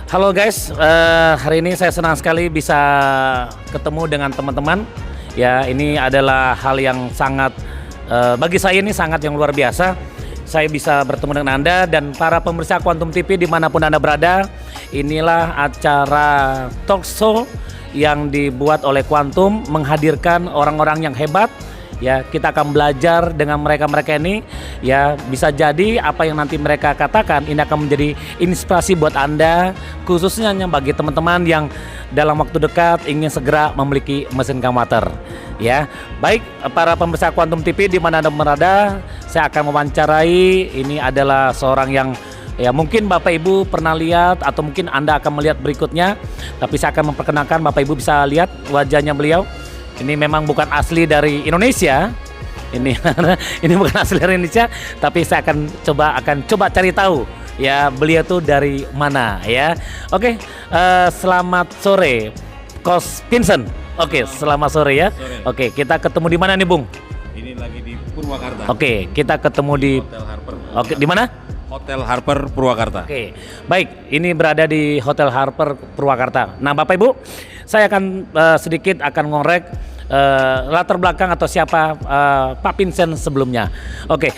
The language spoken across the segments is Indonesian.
Halo guys, hari ini saya senang sekali bisa ketemu dengan teman-teman. Ya, ini adalah hal yang sangat bagi saya ini sangat yang luar biasa. Saya bisa bertemu dengan Anda dan para pemirsa Quantum TV dimanapun Anda berada. Inilah acara talk show yang dibuat oleh Quantum menghadirkan orang-orang yang hebat. Ya, kita akan belajar dengan mereka-mereka ini. Ya, bisa jadi apa yang nanti mereka katakan ini akan menjadi inspirasi buat Anda, khususnya bagi teman-teman yang dalam waktu dekat ingin segera memiliki mesin kamwater. Ya, baik para pemirsa Quantum TV di mana Anda berada, saya akan mewawancarai. Ini adalah seorang yang ya mungkin Bapak Ibu pernah lihat atau mungkin Anda akan melihat berikutnya. Tapi saya akan memperkenalkan, Bapak Ibu bisa lihat wajahnya beliau. Ini memang bukan asli dari Indonesia. Ini bukan asli dari Indonesia, tapi saya akan coba cari tahu ya beliau tuh dari mana ya. Oke, selamat sore Coach Vincent. Oke, selamat sore ya. Oke, kita ketemu di mana nih, Bung? Ini lagi di Purwakarta. Oke, kita ketemu di Hotel Harper. Oke, di mana? Hotel Harper Purwakarta. Oke, baik. Ini berada di Hotel Harper Purwakarta. Nah, Bapak Ibu, saya akan sedikit akan ngorek latar belakang atau siapa Pak Vincent sebelumnya. Oke,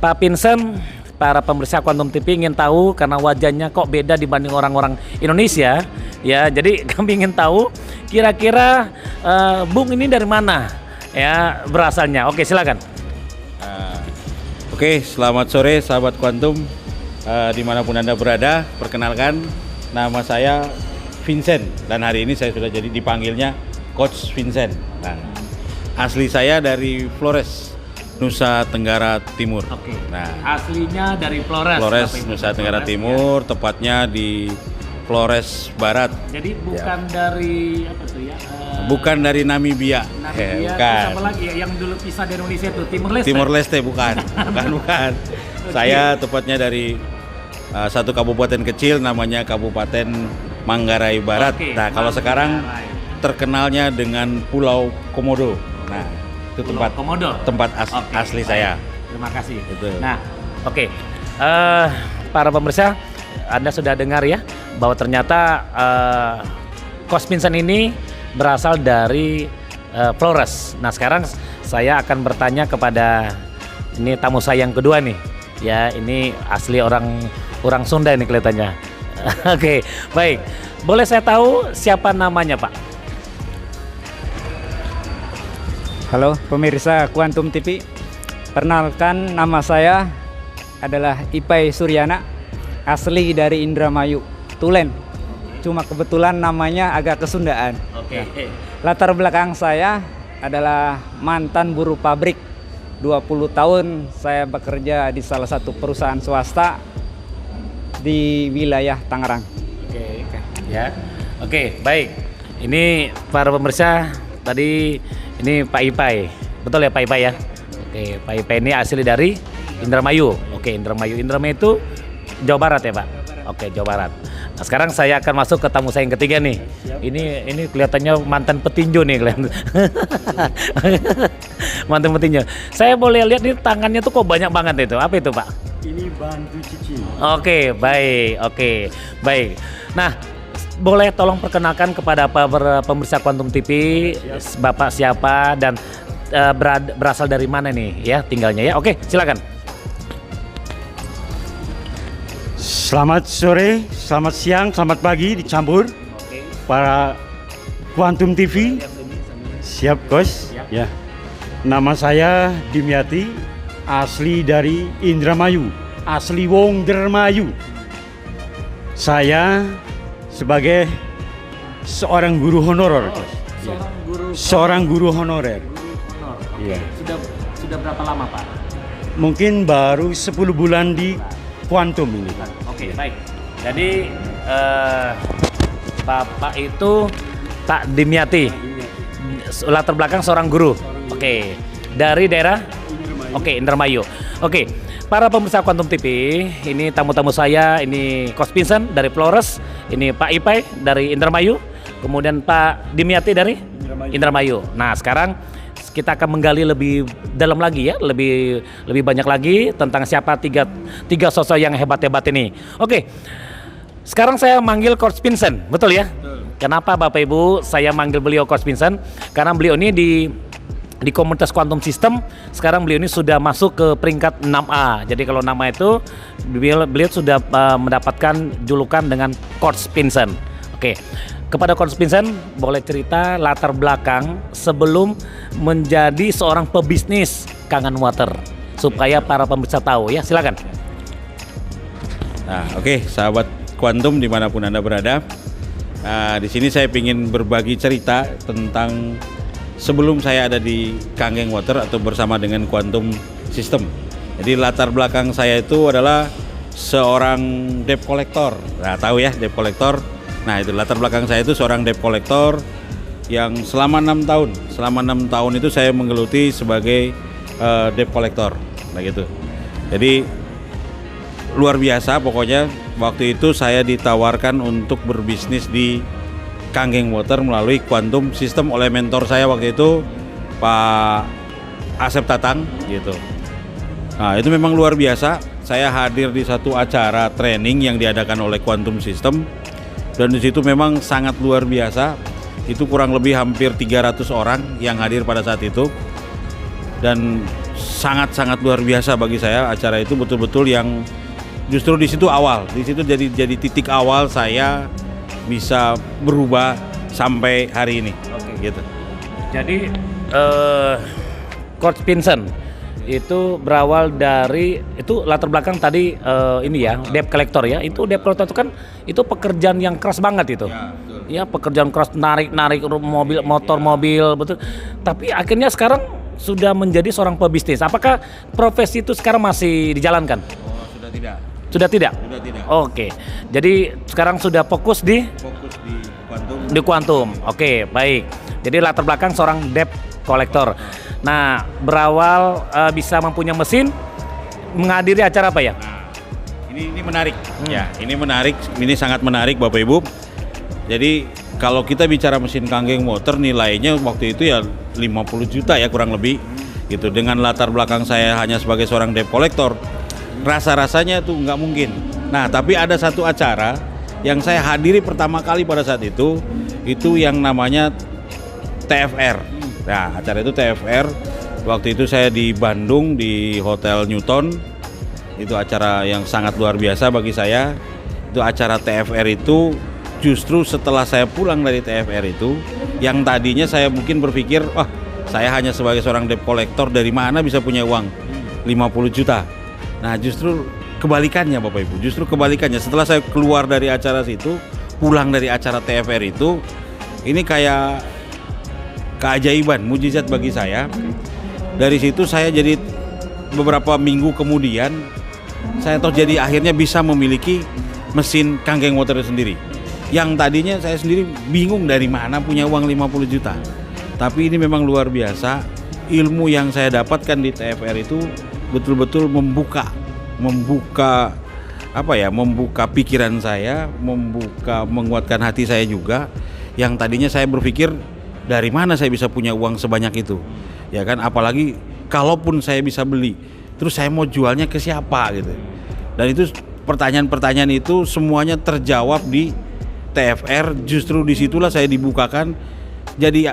Pak Vincent, para pemirsa Quantum TV ingin tahu karena wajahnya kok beda dibanding orang-orang Indonesia. Ya, jadi kami ingin tahu kira-kira Bung ini dari mana ya berasalnya. Oke, silakan. Oke, selamat sore sahabat Quantum dimanapun Anda berada. Perkenalkan, nama saya Vincent dan hari ini saya sudah jadi dipanggilnya Coach Vincent. Nah, asli saya dari Flores, Nusa Tenggara Timur. Oke. Nah, Aslinya dari Flores. Flores, Bapak Ibu. Nusa Tenggara Flores, Timur, tepatnya di Flores Barat. Jadi bukan dari apa tuh ya? Bukan dari Namibia. Namibia, Bukan. terus apa lagi ya yang dulu pisah dari Indonesia tuh Timur Leste. Timor Leste bukan. Bukan. Saya tepatnya dari satu kabupaten kecil namanya Kabupaten Manggarai Barat. Oke, Nah, kalau sekarang Manggarai. terkenalnya dengan Pulau Komodo. Nah, itu Pulau Komodo. tempat Oke, asli baik. saya. Terima kasih. Itu. Nah, oke. Para pemirsa, Anda sudah dengar ya bahwa ternyata Coach Vincent ini berasal dari Flores. Nah, sekarang saya akan bertanya kepada ini tamu saya yang kedua nih. Ya, ini asli orang Sunda ini kelihatannya. Oke, baik. Boleh saya tahu siapa namanya, Pak? Halo pemirsa Quantum TV, perkenalkan nama saya adalah Ipai Suryana, asli dari Indramayu, Tulen. Cuma kebetulan namanya agak kesundaan. Oke. Latar belakang saya adalah mantan buruh pabrik. 20 tahun saya bekerja di salah satu perusahaan swasta di wilayah Tangerang. Oke, ya. Oke, baik. Ini para pemirsa tadi ini Pak Ipai. Betul ya Pak Ipai ya? Oke, Pak Ipai ini asli dari Indramayu. Oke, Indramayu. Indramayu itu Jawa Barat ya, Pak? Oke, Jawa Barat. Nah, sekarang saya akan masuk ke tamu saya yang ketiga nih. Ini kelihatannya mantan petinju nih kalian. Mantan petinju. Saya boleh lihat nih tangannya tuh kok banyak banget itu. Apa itu, Pak? Ini bantu cici. Oke, baik. Oke, baik. Nah, boleh tolong perkenalkan kepada pemirsa Quantum TV, Bapak siapa dan berasal dari mana nih ya tinggalnya ya. Oke, silakan. Selamat sore, selamat siang, selamat pagi dicampur para Quantum TV. Siap, Coach? Ya. Nama saya Dimyati, asli dari Indramayu, asli Wong Dermayu. Saya sebagai seorang guru honorer, Coach. Seorang guru honorer. Iya. Sudah berapa lama, Pak? Mungkin baru 10 bulan di Quantum ini. Oke, baik. Jadi Bapak itu Pak Dimyati, latar belakang seorang guru. Oke, dari daerah Indramayu. Oke, para pemirsa Quantum TV, ini tamu-tamu saya, ini Coach Vincent dari Flores, ini Pak Ipai dari Indramayu, kemudian Pak Dimyati dari Indramayu. Nah, sekarang kita akan menggali lebih dalam lagi ya, lebih banyak lagi tentang siapa tiga sosok yang hebat-hebat ini. Oke. Sekarang saya manggil Coach Vincent, betul ya? Kenapa Bapak Ibu saya manggil beliau Coach Vincent? Karena beliau ini di komunitas Quantum System, sekarang beliau ini sudah masuk ke peringkat 6A. Jadi kalau nama itu beliau sudah mendapatkan julukan dengan Coach Vincent. Oke. Kepada Coach Vincent, boleh cerita latar belakang sebelum menjadi seorang pebisnis Kangen Water supaya para pemirsa tahu ya, silakan. Nah, oke, sahabat Quantum dimanapun Anda berada. Nah, di sini saya ingin berbagi cerita tentang sebelum saya ada di Kangen Water atau bersama dengan Quantum System. Jadi latar belakang saya itu adalah seorang debt collector. Nah, tahu ya debt collector. Nah, itu latar belakang saya itu seorang debt collector yang selama 6 tahun. Selama 6 tahun itu saya menggeluti sebagai debt collector. Nah, gitu. Jadi luar biasa pokoknya. Waktu itu saya ditawarkan untuk berbisnis di Kangen Water melalui Quantum System oleh mentor saya waktu itu, Pak Asep Tatang gitu. Nah, itu memang luar biasa. Saya hadir di satu acara training yang diadakan oleh Quantum System dan di situ memang sangat luar biasa. Itu kurang lebih hampir 300 orang yang hadir pada saat itu. Dan sangat-sangat luar biasa bagi saya acara itu, betul-betul yang justru di situ awal, di situ jadi titik awal saya bisa berubah sampai hari ini. Oke. Gitu. Jadi Coach Vincent itu berawal dari itu latar belakang tadi ini ya, debt collector ya. Itu debt collector itu kan itu pekerjaan yang keras banget itu. Ya, betul. Ya, pekerjaan keras, narik mobil, mobil betul. Tapi akhirnya sekarang sudah menjadi seorang pebisnis. Apakah profesi itu sekarang masih dijalankan? Oh, sudah tidak. Sudah tidak? Sudah tidak. Oke. Jadi sekarang sudah fokus di Quantum. di Quantum. Oke, baik. Jadi latar belakang seorang debt collector. Nah, berawal bisa mempunyai mesin, menghadiri acara apa ya? Nah, ini menarik. Ya, ini menarik. Ini sangat menarik Bapak Ibu. Jadi kalau kita bicara mesin Kangen Water nilainya waktu itu ya 50 juta ya kurang lebih gitu. Dengan latar belakang saya hanya sebagai seorang debt collector, rasa-rasanya tuh nggak mungkin. Nah, tapi ada satu acara yang saya hadiri pertama kali pada saat itu yang namanya TFR. Nah, acara itu TFR. Waktu itu saya di Bandung di Hotel Newton. Itu acara yang sangat luar biasa bagi saya. Itu acara TFR itu justru setelah saya pulang dari TFR itu, yang tadinya saya mungkin berpikir, wah, saya hanya sebagai seorang debt collector, dari mana bisa punya uang 50 juta. Nah, justru kebalikannya Bapak Ibu, justru kebalikannya. Setelah saya keluar dari acara situ, pulang dari acara TFR itu, ini kayak keajaiban, mujizat bagi saya. Dari situ saya jadi beberapa minggu kemudian, saya toh jadi akhirnya bisa memiliki mesin Kangen Water sendiri. Yang tadinya saya sendiri bingung dari mana punya uang 50 juta. Tapi ini memang luar biasa, ilmu yang saya dapatkan di TFR itu betul-betul membuka pikiran saya, menguatkan hati saya juga. Yang tadinya saya berpikir dari mana saya bisa punya uang sebanyak itu, ya kan? Apalagi kalaupun saya bisa beli, terus saya mau jualnya ke siapa gitu. Dan itu pertanyaan-pertanyaan itu semuanya terjawab di TFR. Justru disitulah saya dibukakan. Jadi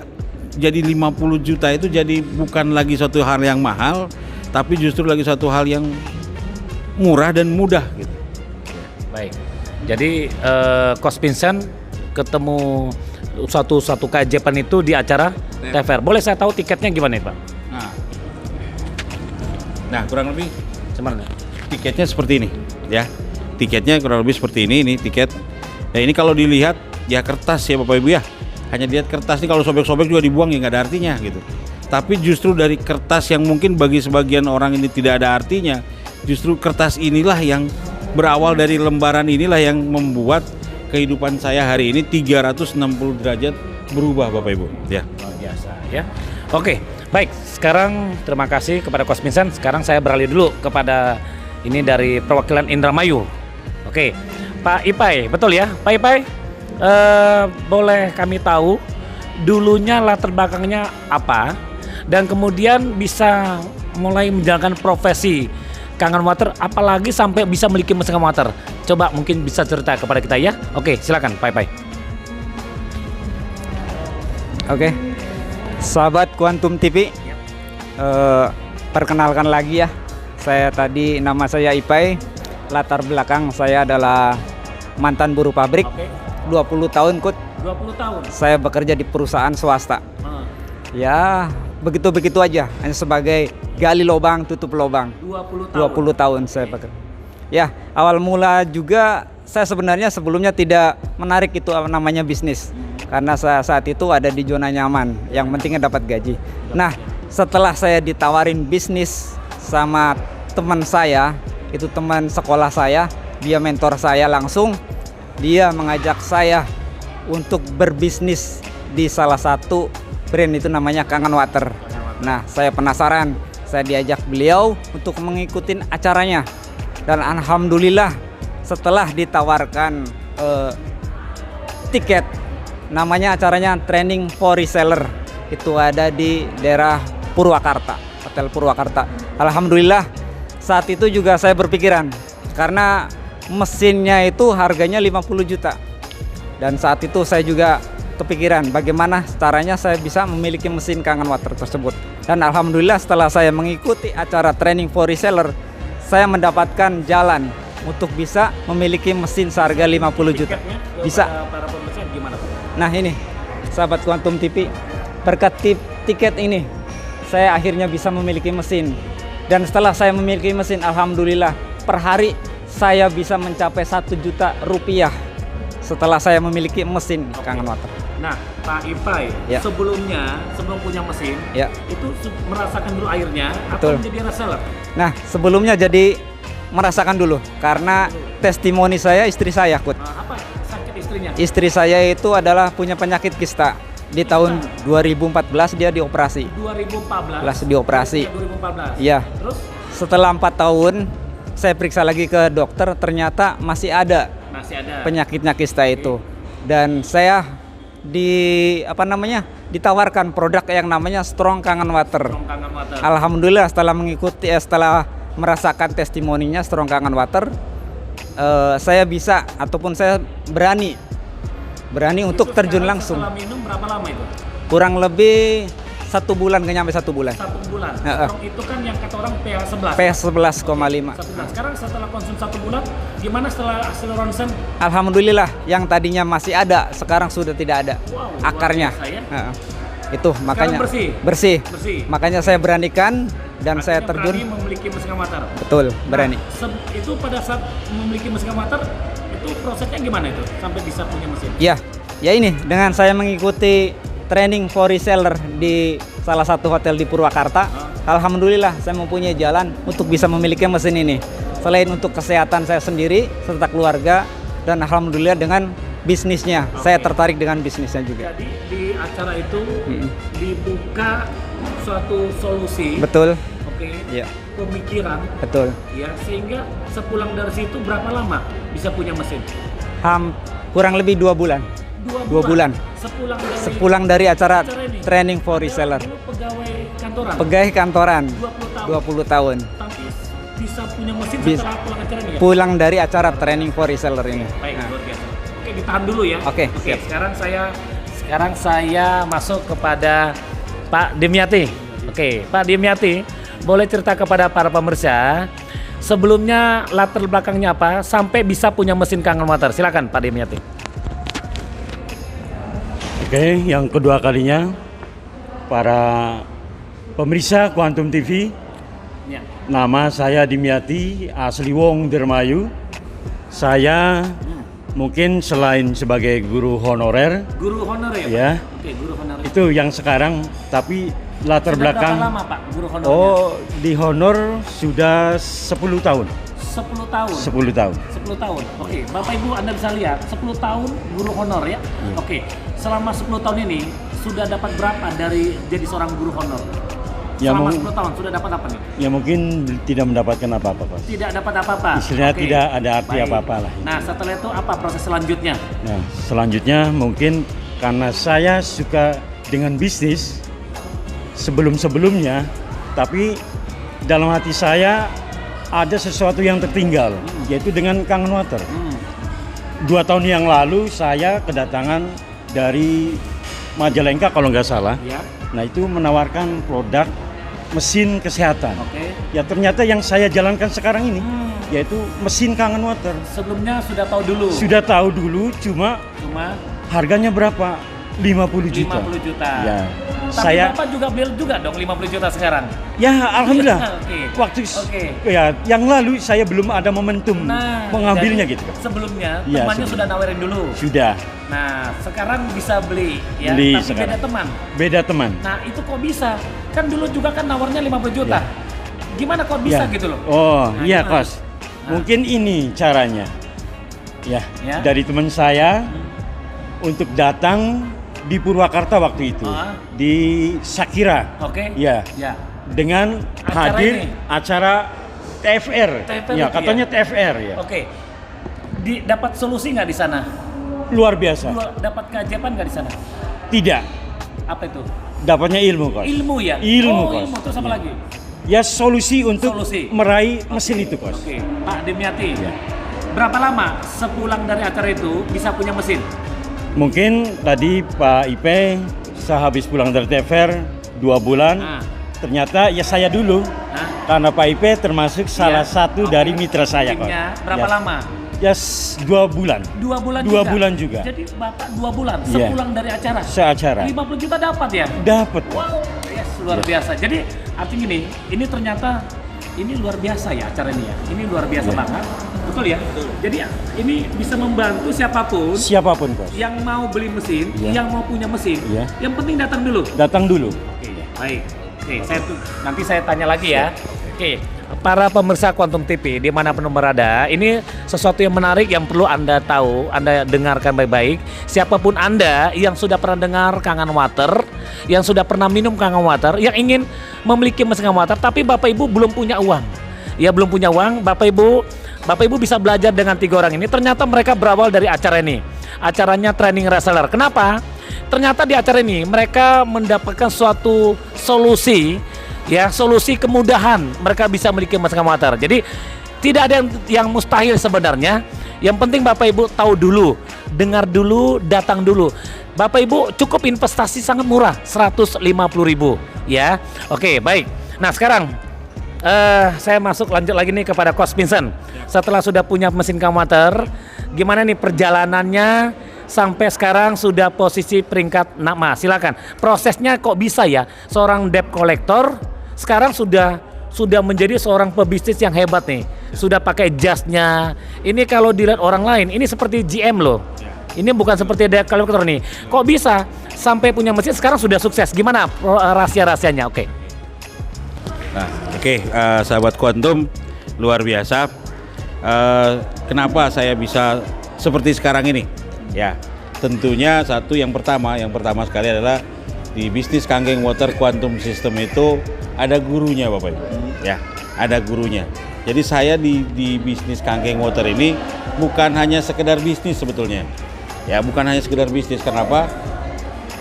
50 juta itu jadi bukan lagi suatu hal yang mahal, tapi justru lagi satu hal yang murah dan mudah gitu. Baik. Jadi Coach Vincent ketemu satu keajaiban itu di acara TFR. Boleh saya tahu tiketnya gimana ya, Pak? Nah, kurang lebih Gimana? tiketnya seperti ini ya. Tiketnya kurang lebih seperti ini tiket. Nah, ini kalau dilihat ya kertas ya Bapak Ibu ya. Hanya dilihat kertas ini, kalau sobek-sobek juga dibuang ya nggak ada artinya gitu. Tapi justru dari kertas yang mungkin bagi sebagian orang ini tidak ada artinya, justru kertas inilah yang berawal dari lembaran inilah yang membuat kehidupan saya hari ini 360 derajat berubah Bapak Ibu ya. Luar biasa ya. Oke, baik. Sekarang terima kasih kepada Coach Vincent. Sekarang saya beralih dulu kepada ini dari perwakilan Indramayu. Oke, Pak Ipai, betul ya? Pak Ipai, boleh kami tahu dulunya latar belakangnya apa dan kemudian bisa mulai menjalankan profesi Kangen Water, apalagi sampai bisa memiliki mesin Kangen Water. Coba mungkin bisa cerita kepada kita ya. Oke, silakan Pak Ipai. Oke, sahabat Quantum TV, perkenalkan lagi ya. Nama saya Ipai. Latar belakang saya adalah mantan buruh pabrik. Oke. 20 tahun Kut. 20 tahun. Saya bekerja di perusahaan swasta. Ya, begitu-begitu aja. Hanya sebagai gali lubang, tutup lubang. 20 tahun. 20 tahun saya bekerja. Ya, awal mula juga saya sebenarnya sebelumnya tidak menarik itu namanya bisnis. Karena saya saat itu ada di zona nyaman, yang pentingnya dapat gaji. Nah, setelah saya ditawarin bisnis sama teman saya, itu teman sekolah saya, dia mentor saya langsung, dia mengajak saya untuk berbisnis di salah satu brand itu namanya Kangen Water. Nah, saya penasaran, saya diajak beliau untuk mengikuti acaranya. Dan alhamdulillah setelah ditawarkan tiket, namanya acaranya Training for Reseller, itu ada di daerah Purwakarta, Hotel Purwakarta. Alhamdulillah saat itu juga saya berpikiran, karena mesinnya itu harganya 50 juta. Dan saat itu saya juga kepikiran bagaimana caranya saya bisa memiliki mesin Kangen Water tersebut. Dan alhamdulillah setelah saya mengikuti acara Training for Reseller, saya mendapatkan jalan untuk bisa memiliki mesin seharga 50 juta. Bisa. Para pemirsa gimana Pak? Nah ini, sahabat Quantum TV, berkat tiket ini, saya akhirnya bisa memiliki mesin. Dan setelah saya memiliki mesin, alhamdulillah per hari saya bisa mencapai 1 juta rupiah setelah saya memiliki mesin Kangen Water. Nah, Pak Ipai, Ya. sebelum punya mesin, Ya. itu merasakan dulu airnya Betul. atau menjadi reseller? Nah, sebelumnya jadi merasakan dulu, karena testimoni saya istri saya, Kut. Apa sakit istrinya? Istri saya itu adalah punya penyakit kista. Di tahun 2014 dia dioperasi. 2014. Dioperasi. 2014. Iya. Terus Setelah 4 tahun saya periksa lagi ke dokter, ternyata masih ada masih ada. penyakitnya kista itu. Dan saya ditawarkan produk yang namanya Strong Kangen Water. Kangen Water. Alhamdulillah setelah merasakan testimoninya Strong Kangen Water, saya bisa ataupun saya berani untuk Itu terjun sekarang langsung. Setelah minum berapa lama itu? Kurang lebih 1 bulan, nggak nyampe 1 bulan. 1 bulan. Heeh. Strong itu kan yang kata orang pH 11. pH 11,5. 1 bulan. Sekarang setelah konsum 1 bulan, gimana setelah hasil ronsen? Alhamdulillah yang tadinya masih ada sekarang sudah tidak ada. Wow, luar akarnya. biasa ya. Heeh. Itu makanya bersih? bersih. Bersih. Makanya saya beranikan dan saya Artinya terjun. berani memiliki mesin Kangen Water. Betul, berani. Nah, itu pada saat memiliki mesin Kangen Water, itu prosesnya gimana itu sampai bisa punya mesin? Ya ini dengan saya mengikuti Training for Reseller di salah satu hotel di Purwakarta. Alhamdulillah saya mempunyai jalan untuk bisa memiliki mesin ini. Selain untuk kesehatan saya sendiri serta keluarga, dan alhamdulillah dengan bisnisnya, saya tertarik dengan bisnisnya juga. Jadi di acara itu dibuka suatu solusi. Betul. Oke. Iya. Pemikiran. Betul. Ya, sehingga sepulang dari situ berapa lama bisa punya mesin? Kurang lebih 2 bulan. 2 bulan. Sepulang dari acara ini. Training for Reseller. Dulu pegawai kantoran. Pegawai kantoran 20 tahun. 20 tahun. Tapi bisa punya mesin Bis- setelah pulang acara ini ya? Pulang dari acara Training for Reseller ini. Baik, Nah, luar biasa. Oke, ditahan dulu ya. Oke, siap. Sekarang saya masuk kepada Pak Dimyati. Oke, Pak Dimyati, boleh cerita kepada para pemirsa sebelumnya latar belakangnya apa sampai bisa punya mesin Kangen Water? Silakan Pak Dimyati. Oke, yang kedua kalinya para pemirsa Quantum TV, Ya. nama saya Dimyati, asli Wong Dermayu. Saya mungkin selain sebagai guru honorer, Guru honor ya, Pak? ya, Oke, guru honor. itu yang sekarang, tapi latar Sudah belakang, berapa lama Pak guru honornya? oh di honor sudah 10 tahun. 10 tahun. 10 tahun. 10 tahun. Oke, Bapak Ibu Anda bisa lihat 10 tahun guru honor ya. Oke, selama 10 tahun ini sudah dapat berapa dari jadi seorang guru honor? Ya, Selama mau- 10 tahun sudah dapat apa nih? Ya mungkin tidak mendapatkan apa-apa, Pak. Tidak dapat apa-apa. Istilahnya Oke. tidak ada arti Baik. apa-apa lah. Nah, setelah itu apa proses selanjutnya? Nah, selanjutnya mungkin karena saya suka dengan bisnis sebelum-sebelumnya, tapi dalam hati saya ada sesuatu yang tertinggal, yaitu dengan Kangen Water. 2 tahun yang lalu saya kedatangan dari Majalengka kalau nggak salah. Ya. Nah itu menawarkan produk mesin kesehatan. Oke. Ya ternyata yang saya jalankan sekarang ini yaitu mesin Kangen Water. Sebelumnya sudah tahu dulu. Sudah tahu dulu, cuma harganya berapa? 50 juta. 50 juta. Ya. Tapi Saya Bapak juga beli juga dong 50 juta sekarang. ya alhamdulillah. Oke. Waktu Oke. ya yang lalu saya belum ada momentum mengambilnya jadi gitu. Sebelumnya Ya, temannya sudah nawarin dulu. Sudah. Nah, sekarang bisa beli ya, Beli tapi sekarang. beda teman. Beda teman. Nah, itu kok bisa? Kan dulu juga kan nawarnya 50 juta. Ya. Gimana kok bisa Ya. gitu loh? Oh, Nah, iya gimana? Kos. Mungkin ini caranya. Ya, Ya. dari teman saya untuk datang di Purwakarta waktu itu. Ah. Di Sakira. Oke. Ya. Ya. Dengan Acara hadir ini? acara TFR. TFR Ya, itu katanya ya? TFR ya. Oke. Dapat solusi nggak di sana? Luar biasa. Dapat keajaiban nggak di sana? Tidak. Apa itu? Dapatnya ilmu, Kos. Ilmu ya? Ilmu, oh, Kos. ilmu. Terus apa Ya. lagi? Ya solusi untuk Solusi. meraih mesin itu, Kos. Oke. Pak Dimyati. Ya. Berapa lama sepulang dari acara itu bisa punya mesin? Mungkin tadi Pak Ipe sehabis pulang dari TFR 2 bulan. Ah. Ternyata ya saya dulu. Hah? Karena Pak Ipe termasuk salah Iya. satu Oke. dari mitra saya, Kos. Timnya berapa Ya. lama? Ya 2 bulan. 2 bulan 2 juga? bulan juga. Jadi Bapak 2 bulan Iya. sepulang dari acara? Seacara. 50 juta dapat ya? Dapat. Kos. Wow, yes, luar biasa. Jadi artinya ini ternyata ini luar biasa ya acara ini ya. Ini luar biasa Iya. banget. Betul ya? Jadi ini bisa membantu siapapun Siapapun, Kos. yang mau beli mesin, Iya. yang mau punya mesin. Iya. Yang penting datang dulu. Datang dulu. Oke, baik. Oke, nanti saya tanya lagi ya. Oke, para pemirsa Quantum TV dimanapun berada, ini sesuatu yang menarik yang perlu Anda tahu, Anda dengarkan baik-baik. Siapapun Anda yang sudah pernah dengar Kangen Water, yang sudah pernah minum Kangen Water, yang ingin memiliki mesin Kangen Water, tapi Bapak Ibu belum punya uang. Ya belum punya uang, Bapak Ibu bisa belajar dengan 3 orang ini. Ternyata mereka berawal dari acara ini. Acaranya Training Reseller. Kenapa? Ternyata di acara ini mereka mendapatkan suatu solusi, ya solusi kemudahan mereka bisa memiliki mesin Kangen Water. Jadi tidak ada yang mustahil sebenarnya. Yang penting Bapak Ibu tahu dulu, dengar dulu, datang dulu. Bapak Ibu cukup investasi sangat murah, 150.000 ya. Oke, baik. Nah sekarang saya lanjut lagi nih kepada Coach Vincent. Setelah sudah punya mesin Kangen Water, gimana nih perjalanannya sampai sekarang sudah posisi peringkat NAMA? Silakan. Prosesnya kok bisa ya seorang debt collector sekarang sudah menjadi seorang pebisnis yang hebat nih. Sudah pakai jasnya. Ini kalau dilihat orang lain, ini seperti GM loh. Ini bukan seperti debt collector nih. Kok bisa sampai punya mesin sekarang sudah sukses? Gimana rahasia-rahasianya? Oke. Nah, oke, sahabat Quantum, luar biasa. Kenapa saya bisa seperti sekarang ini? Ya, tentunya yang pertama sekali adalah di bisnis Kangen Water Quantum System itu ada gurunya, Bapak Ibu. Ya, ada gurunya. Jadi saya di bisnis Kangen Water ini bukan hanya sekedar bisnis sebetulnya. Ya, bukan hanya sekedar bisnis. Kenapa?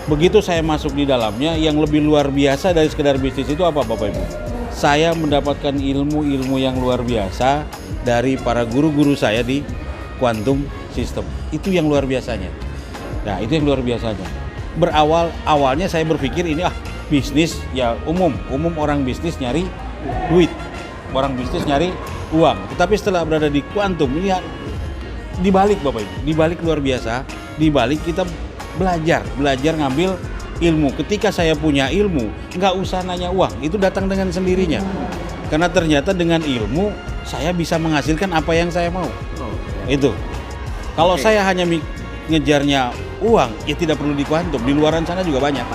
Begitu saya masuk di dalamnya, yang lebih luar biasa dari sekedar bisnis itu apa, Bapak Ibu? Saya mendapatkan ilmu-ilmu yang luar biasa dari para guru-guru saya di Quantum System. Itu yang luar biasanya. Nah, itu yang luar biasanya. Awalnya saya berpikir ini bisnis ya umum orang bisnis nyari duit. Orang bisnis nyari uang. Tetapi setelah berada di Quantum ini dibalik, Bapak Ibu, dibalik luar biasa, dibalik kita belajar ngambil ilmu. Ketika saya punya ilmu, nggak usah nanya uang, itu datang dengan sendirinya. Karena ternyata dengan ilmu saya bisa menghasilkan apa yang saya mau. Itu. Kalau saya hanya ngejarnya uang, ya tidak perlu di Quantum. Di luaran sana juga banyak.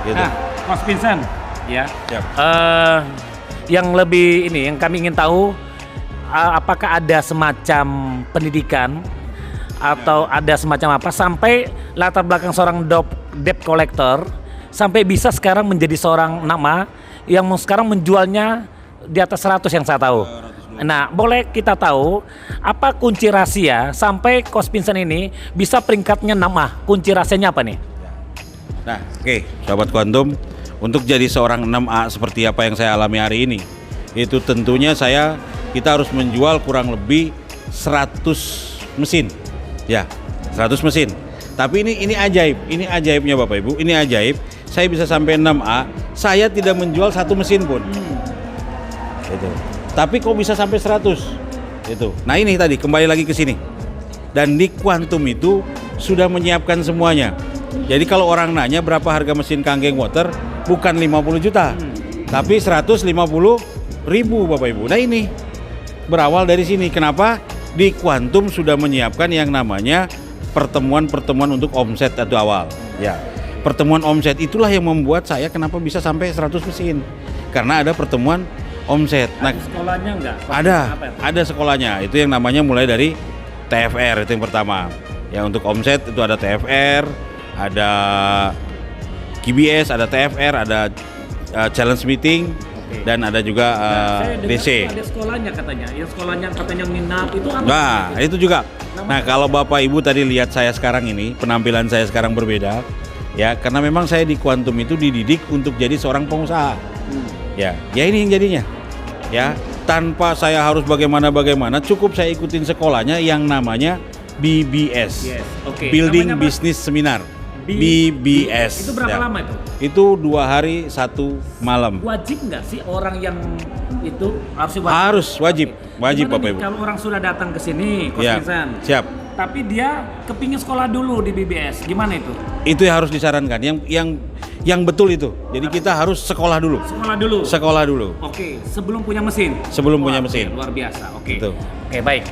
Gitu. Nah, Mas Vincent, ya. Siap. Yang lebih yang kami ingin tahu, apakah ada semacam pendidikan atau ada semacam apa sampai latar belakang seorang debt collector sampai bisa sekarang menjadi seorang NAMA yang sekarang menjualnya di atas 100 yang saya tahu. Nah, boleh kita tahu apa kunci rahasia sampai Coach Vincent ini bisa peringkatnya NAMA? Kunci rahasianya apa nih? Nah, oke, sahabat Quantum, untuk jadi seorang 6A seperti apa yang saya alami hari ini, itu tentunya saya kita harus menjual kurang lebih 100 mesin. Ya, 100 mesin. Tapi ini ajaib, ini ajaibnya Bapak Ibu, ini ajaib. Saya bisa sampai 6A, saya tidak menjual satu mesin pun. Itu. Tapi kok bisa sampai 100? Itu. Nah ini tadi kembali lagi ke sini. Dan di Quantum itu sudah menyiapkan semuanya. Jadi kalau orang nanya berapa harga mesin Kangen Water, bukan 50 juta, tapi 150.000 Bapak Ibu. Nah ini berawal dari sini. Kenapa? Di Quantum sudah menyiapkan yang namanya pertemuan-pertemuan untuk omset atau awal. Ya, pertemuan omset itulah yang membuat saya kenapa bisa sampai 100 mesin. Karena ada pertemuan omset. Nah, Sekolahnya enggak? ada sekolahnya. Itu yang namanya mulai dari TFR, itu yang pertama. Ya, untuk omset itu ada TFR, ada KBS, ada TFR, ada challenge meeting, dan ada juga Saya dengar DC. Ada sekolahnya katanya, yang sekolahnya katanya minat itu apa? Nah, itu juga. Nah, kalau Bapak Ibu tadi lihat saya sekarang ini, penampilan saya sekarang berbeda, ya, karena memang saya di Quantum itu dididik untuk jadi seorang pengusaha. Ya ini yang jadinya. Ya, tanpa saya harus bagaimana, cukup saya ikutin sekolahnya yang namanya BBS. Yes, oke. Building Namanya apa? Business Seminar. BBS. Itu berapa Ya. lama itu? Itu 2 hari 1 malam. Wajib nggak sih orang yang itu harus Harus wajib, wajib Gimana Bapak nih Ibu. kalau orang sudah datang ke sini, Coach Ya, Vincent, siap. tapi dia kepingin sekolah dulu di BBS, gimana itu? Itu yang harus disarankan. Yang betul itu. Jadi kita harus sekolah dulu. Sekolah dulu. Sekolah dulu. Oke, sebelum punya mesin. Sebelum punya Wah, mesin. Luar biasa. Oke. Betul. Oke, baik.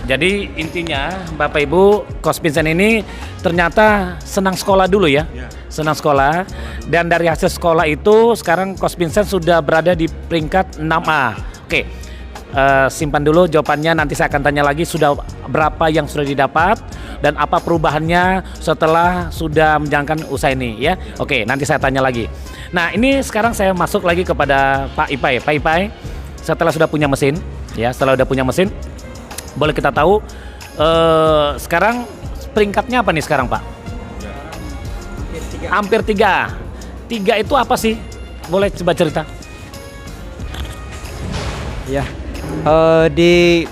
Jadi intinya Bapak Ibu, Coach Vincent ini ternyata senang sekolah dulu ya. Senang sekolah, dan dari hasil sekolah itu sekarang Coach Vincent sudah berada di peringkat 6A. Oke. Simpan dulu jawabannya, nanti saya akan tanya lagi sudah berapa yang sudah didapat dan apa perubahannya setelah sudah menjalankan usaha ini ya. Oke, nanti saya tanya lagi. Nah, ini sekarang saya masuk lagi kepada Pak Ipai. Pak Ipai, setelah sudah punya mesin ya, boleh kita tahu sekarang peringkatnya apa nih sekarang, Pak? Hampir 3. 3 itu apa sih? Boleh coba cerita? Ya, di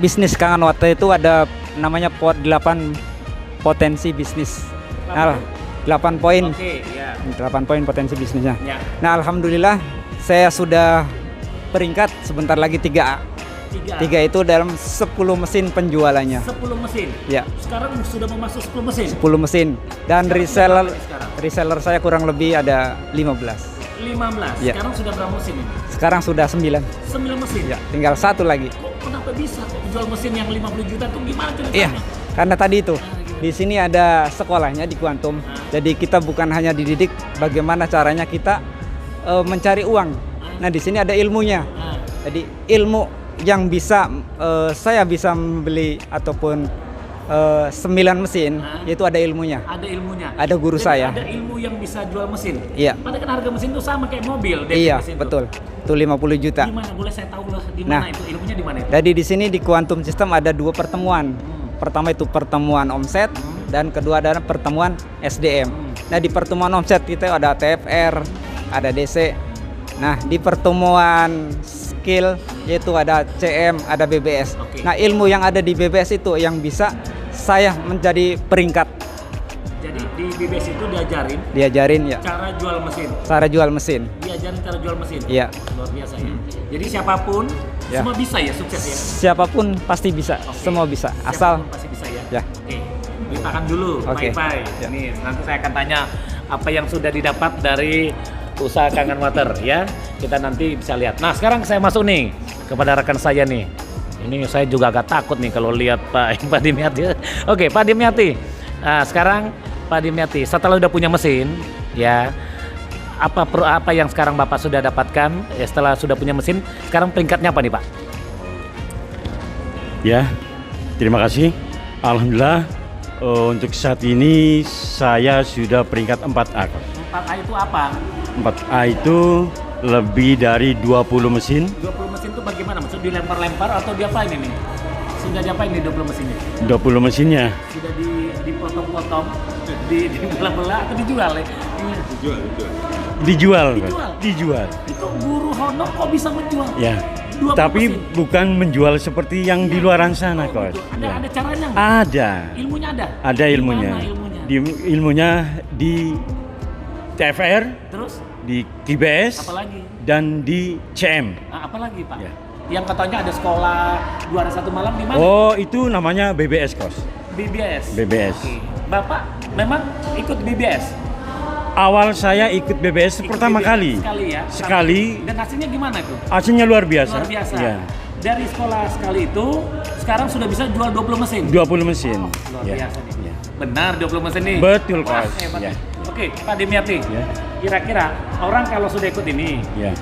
bisnis Kangen Water itu ada namanya 8 potensi bisnis. Nah, 8 poin. Oke, ya. 8 poin potensi bisnisnya. Ya. Nah, alhamdulillah saya sudah peringkat sebentar lagi 3A. 3 itu dalam 10 mesin penjualannya. 10 mesin. Ya, Sekarang sudah memasuk 10 mesin. 10 mesin. Dan Sekarang reseller berapa sekarang? reseller saya kurang lebih ada 15. 15. Ya. Sekarang sudah berapa mesin ini? Sekarang sudah 9. 9 mesin. Ya, tinggal 1 lagi. Kok kenapa bisa kok jual mesin yang 50 juta tuh gimana ceritanya? Iya, karena tadi itu di sini ada sekolahnya di Quantum. Jadi kita bukan hanya dididik bagaimana caranya kita mencari uang. Nah, di sini ada ilmunya. Nah, Jadi ilmu yang bisa saya bisa membeli ataupun 9 mesin, yaitu ada ilmunya. ada ilmunya. Ada guru Jadi saya. Ada ilmu yang bisa jual mesin. Iya. Padahal kan harga mesin itu sama kayak mobil. Iya, mesin betul. Itu 50 juta. Di mana? Boleh saya tahu lah di Nah. mana itu ilmunya di mana itu? Jadi di sini di Quantum System ada 2 pertemuan. Pertama itu pertemuan omset dan kedua adalah pertemuan SDM. Nah, di pertemuan omset kita ada TFR, ada DC. Nah, di pertemuan skill yaitu ada CM, ada BBS. Oke. Nah, ilmu yang ada di BBS itu yang bisa saya menjadi peringkat. Jadi di BBS itu Diajarin ya cara jual mesin. cara jual mesin. Diajarin cara jual mesin. Iya. Luar biasa ya. Jadi siapapun Ya. semua bisa ya sukses ya. Siapapun pasti bisa, Oke. semua bisa. Asal Siapapun pasti bisa ya. Ya. Oke. Ceritakan dulu, Oke. Pai. Ya. Ini nanti saya akan tanya apa yang sudah didapat dari usaha Kangen Water ya. Kita nanti bisa lihat. Nah, sekarang saya masuk nih kepada rekan saya nih. Ini saya juga agak takut nih kalau lihat Pak Dimyati. Oke, Pak Dimyati. Nah, sekarang Pak Dimyati, setelah udah punya mesin, ya apa yang sekarang Bapak sudah dapatkan? Ya, setelah sudah punya mesin, sekarang peringkatnya apa nih, Pak? Ya, terima kasih. Alhamdulillah untuk saat ini saya sudah peringkat 4A. 4A itu apa? 4A itu lebih dari 20 mesin. 20 mesin itu bagaimana? Maksud dilempar-lempar atau diapain ini? Sudah diapain nih 20 mesinnya? 20 mesinnya Sudah dipotong-potong, dibelah-belah atau dijual ya? Iya. dijual, Pak. Dijual? Dijual. Itu guru honor kok bisa menjual? Ya, 20 Tapi mesin. bukan menjual seperti yang di luaran sana, Oh, Coach. gitu. Ada Ya. ada caranya nggak? Ada. Ilmunya ada. Ada ilmunya. Di mana ilmunya? Ilmunya di TFR, Terus di TBS, apalagi? dan di CM. Nah, apalagi Pak? Ya. Yang katanya ada sekolah juara satu malam di mana? Oh, itu namanya BBS, Coach. BBS. BBS. Oke. Bapak memang ikut BBS? Awal saya ikut BBS Ikut pertama BBS kali. Sekali ya? Sekali. Dan hasilnya gimana tuh? Hasilnya luar biasa. Luar biasa. Ya. Dari sekolah sekali itu, sekarang sudah bisa jual 20 mesin? 20 mesin. Luar Ya. biasa nih. Ya. Benar 20 mesin nih? Betul, Wah, Coach. hebat. Ya. Oke, Pak Dimyati. Ya. Kira-kira orang kalau sudah ikut ini, Ya.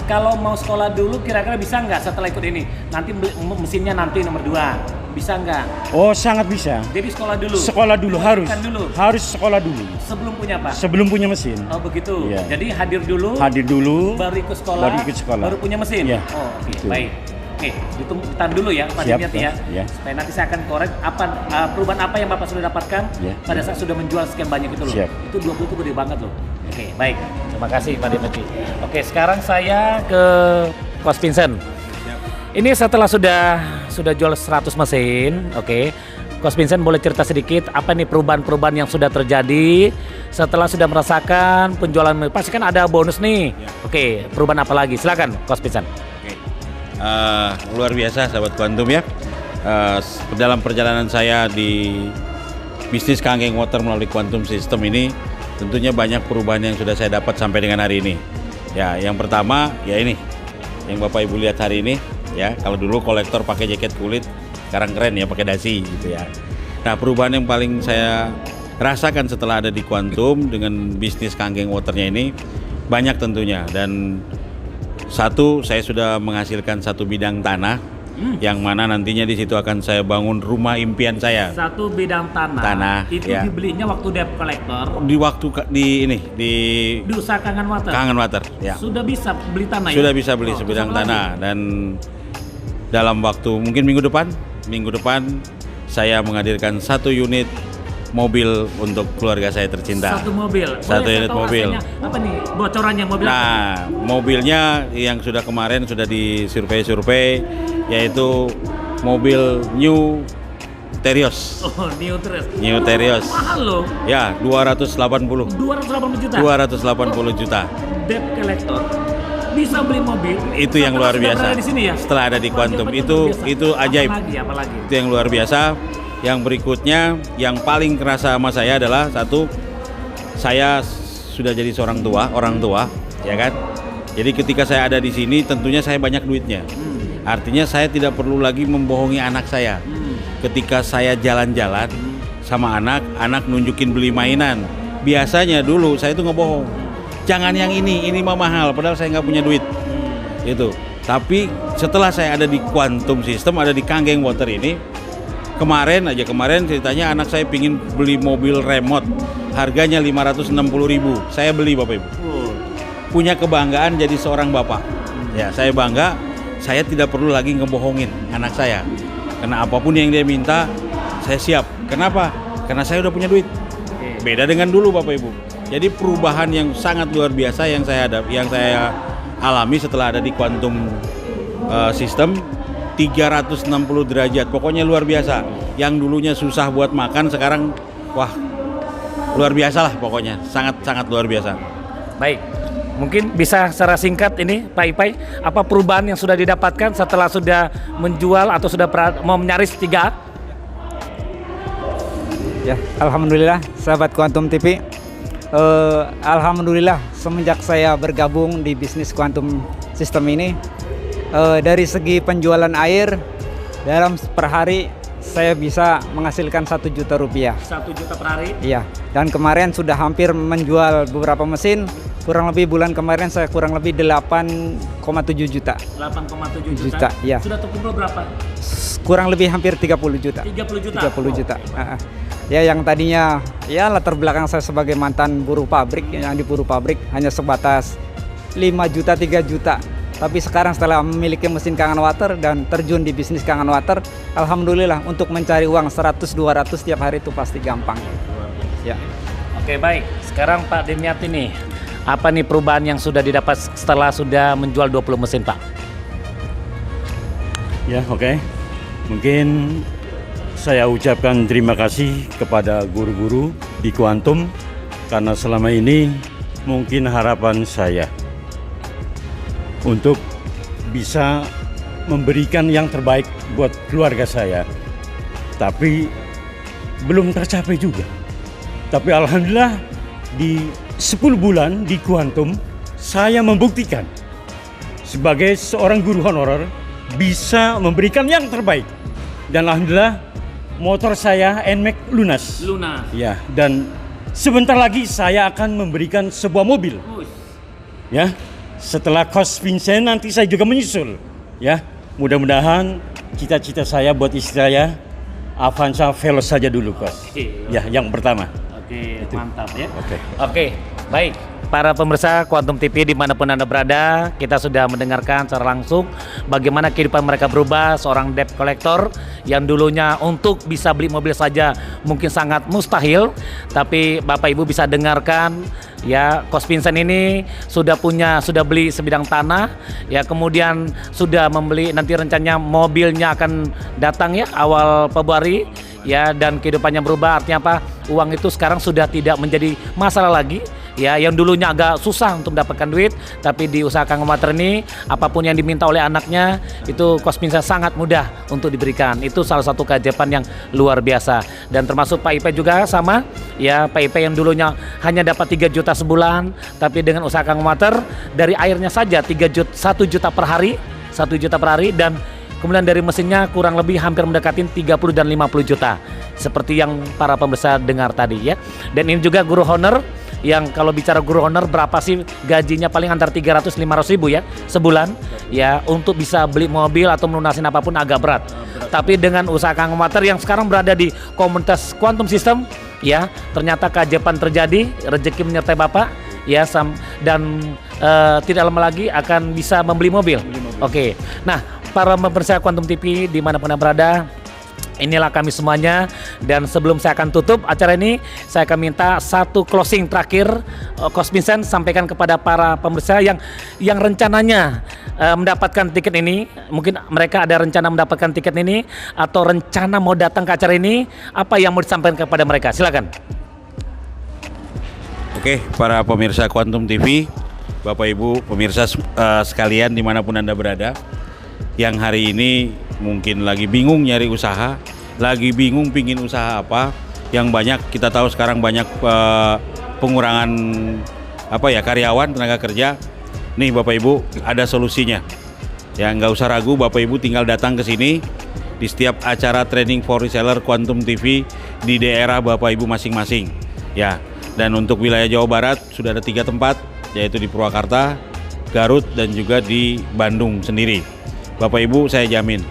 kalau mau sekolah dulu kira-kira bisa nggak setelah ikut ini? Nanti mesinnya nanti nomor 2. Bisa nggak? Oh, sangat bisa. Jadi sekolah dulu? Sekolah dulu harus. Kan dulu? Harus sekolah dulu. Sebelum punya Pak? Sebelum punya mesin. Oh begitu. Iya. Jadi hadir dulu, Hadir dulu. baru ikut sekolah, Baru ikut sekolah. baru punya mesin. Iya. Oh, oke, Betul. baik. Oke, ditahan dulu ya Pak Siap, Dimyati ya. ya. Supaya nanti saya akan korek apa perubahan apa yang Bapak sudah dapatkan Ya. pada saat sudah menjual sekian banyak itu loh. Siap. Itu 20 itu gede banget loh. Oke, baik. Terima kasih Pak Dimyati. Oke, sekarang saya ke Coach Vincent. Ini setelah sudah jual 100 mesin, oke. Coach Vincent boleh cerita sedikit apa nih perubahan-perubahan yang sudah terjadi setelah sudah merasakan penjualan, pasti kan ada bonus nih. Oke, perubahan apa lagi? Silakan Coach Vincent. Oke. Luar biasa sahabat Quantum ya. Dalam perjalanan saya di bisnis Kangen Water melalui Quantum System ini, tentunya banyak perubahan yang sudah saya dapat sampai dengan hari ini. Ya, yang pertama ya ini, yang Bapak Ibu lihat hari ini ya. Kalau dulu kolektor pakai jaket kulit, sekarang keren ya pakai dasi gitu ya. Nah, perubahan yang paling saya rasakan setelah ada di Quantum dengan bisnis Kangen Waternya ini banyak tentunya. Dan satu, saya sudah menghasilkan satu bidang tanah yang mana nantinya di situ akan saya bangun rumah impian saya. Satu bidang tanah. Tanah, Itu ya. dibelinya waktu debt collector Di waktu di di usaha Kangen Water. Kangen Water ya. Sudah bisa beli tanah ya? Sudah bisa beli Oh, sebidang terus apa tanah dan dalam waktu mungkin minggu depan saya menghadirkan satu unit mobil untuk keluarga saya tercinta. Satu mobil. Satu Boleh saya unit tahu mobil. hasilnya apa nih bocorannya mobil? apa? Nah, mobilnya yang sudah kemarin sudah disurvei yaitu mobil New Terios. Oh, New Terus. New Terios. Mahal loh. Ya, 280. 280 juta. 280 juta. Debt collector bisa beli mobil. Itu yang luar Sudah biasa. berada di sini ya? Setelah ada di Wah, Quantum betul, itu biasa. itu ajaib. Apalagi? Itu yang luar biasa. Yang berikutnya yang paling kerasa sama saya adalah satu, saya sudah jadi orang tua, ya kan? Jadi ketika saya ada di sini tentunya saya banyak duitnya. Artinya saya tidak perlu lagi membohongi anak saya. Ketika saya jalan-jalan sama anak nunjukin beli mainan. Biasanya dulu saya itu ngebohong. Jangan yang ini mah mahal, padahal saya nggak punya duit. Itu. Tapi setelah saya ada di Quantum System, ada di Kangen Water ini, kemarin ceritanya anak saya pingin beli mobil remote, harganya 560.000. Saya beli Bapak Ibu. Punya kebanggaan jadi seorang bapak. Ya, saya bangga. Saya tidak perlu lagi ngebohongin anak saya. Karena apapun yang dia minta, saya siap. Kenapa? Karena saya udah punya duit. Beda dengan dulu Bapak Ibu. Jadi perubahan yang sangat luar biasa yang saya alami setelah ada di Quantum System, 360 derajat. Pokoknya luar biasa. Yang dulunya susah buat makan sekarang wah luar biasa lah pokoknya. Sangat luar biasa. Baik. Mungkin bisa secara singkat ini Pak Ipai, apa perubahan yang sudah didapatkan setelah sudah menjual atau sudah mau menyaris 3? Ya, alhamdulillah sahabat Quantum TV. Alhamdulillah semenjak saya bergabung di bisnis Quantum System ini, dari segi penjualan air dalam per hari saya bisa menghasilkan 1 juta rupiah. 1 juta per hari. Iya, dan kemarin sudah hampir menjual beberapa mesin. Kurang lebih bulan kemarin saya kurang lebih 8,7 juta. 8,7 Juta, iya. Sudah terkumpul berapa? Kurang lebih hampir 30 juta. 30 juta. 30 juta. Ya, yang tadinya ya latar belakang saya sebagai mantan buruh pabrik, yang di buruh pabrik hanya sebatas 5 juta, 3 juta. Tapi sekarang setelah memiliki mesin Kangen Water dan terjun di bisnis Kangen Water, alhamdulillah untuk mencari uang 100-200 tiap hari itu pasti gampang. Ya. Oke, baik. Sekarang Pak Dimyati nih, apa nih perubahan yang sudah didapat setelah sudah menjual 20 mesin Pak? Ya, oke. Mungkin saya ucapkan terima kasih kepada guru-guru di Quantum karena selama ini mungkin harapan saya untuk bisa memberikan yang terbaik buat keluarga saya. Tapi belum tercapai juga. Tapi alhamdulillah di 10 bulan di Quantum saya membuktikan sebagai seorang guru honorer bisa memberikan yang terbaik. Dan alhamdulillah motor saya NMAX lunas. Ya, dan sebentar lagi saya akan memberikan sebuah mobil. Ya, setelah Coach Vincent nanti saya juga menyusul. Ya, mudah-mudahan cita-cita saya buat istri saya Avanza Veloz saja dulu, Coach. Ya, yang pertama. Oke, mantap ya. Oke. Oke, baik. Para pemirsa Quantum TV dimanapun Anda berada, kita sudah mendengarkan secara langsung bagaimana kehidupan mereka berubah. Seorang debt collector yang dulunya untuk bisa beli mobil saja mungkin sangat mustahil, tapi Bapak Ibu bisa dengarkan ya, Coach Vincent ini sudah beli sebidang tanah ya, kemudian sudah membeli, nanti rencananya mobilnya akan datang ya awal Februari ya, dan kehidupannya berubah. Artinya apa? Uang itu sekarang sudah tidak menjadi masalah lagi ya, yang dulunya agak susah untuk mendapatkan duit, tapi di usaha Kang Omater ini apapun yang diminta oleh anaknya itu Coach Vincent sangat mudah untuk diberikan. Itu salah satu keajaiban yang luar biasa. Dan termasuk Pak Ipe juga sama ya, Pak Ipe yang dulunya hanya dapat 3 juta sebulan, tapi dengan usaha Kang Omater dari airnya saja 1 juta per hari, 1 juta per hari, dan kemudian dari mesinnya kurang lebih hampir mendekatin 30 dan 50 juta seperti yang para pemirsa dengar tadi ya. Dan ini juga guru honor, yang kalau bicara guru honor berapa sih gajinya, paling antar 300-500 ribu ya sebulan ya, untuk bisa beli mobil atau melunasin apapun agak berat. Tapi dengan usaha Kang Omater yang sekarang berada di komunitas Quantum System ya, ternyata keajaiban terjadi, rezeki menyertai Bapak ya, dan tidak lama lagi akan bisa membeli mobil. Oke. Nah, para pemirsa Quantum TV dimanapun Anda berada, inilah kami semuanya. Dan sebelum saya akan tutup acara ini, saya akan minta satu closing terakhir, Coach Vincent sampaikan kepada para pemirsa yang rencananya mendapatkan tiket ini. Mungkin mereka ada rencana mendapatkan tiket ini atau rencana mau datang ke acara ini, apa yang mau disampaikan kepada mereka? Silakan. Oke, para pemirsa Quantum TV, Bapak Ibu pemirsa sekalian dimanapun Anda berada, yang hari ini mungkin lagi bingung nyari usaha, lagi bingung pingin usaha apa, yang banyak kita tahu sekarang banyak pengurangan karyawan, tenaga kerja. Nih Bapak Ibu ada solusinya. Ya, nggak usah ragu, Bapak Ibu tinggal datang ke sini di setiap acara training for reseller Quantum TV di daerah Bapak Ibu masing-masing. Ya, dan untuk wilayah Jawa Barat sudah ada 3 tempat, yaitu di Purwakarta, Garut, dan juga di Bandung sendiri. Bapak Ibu saya jamin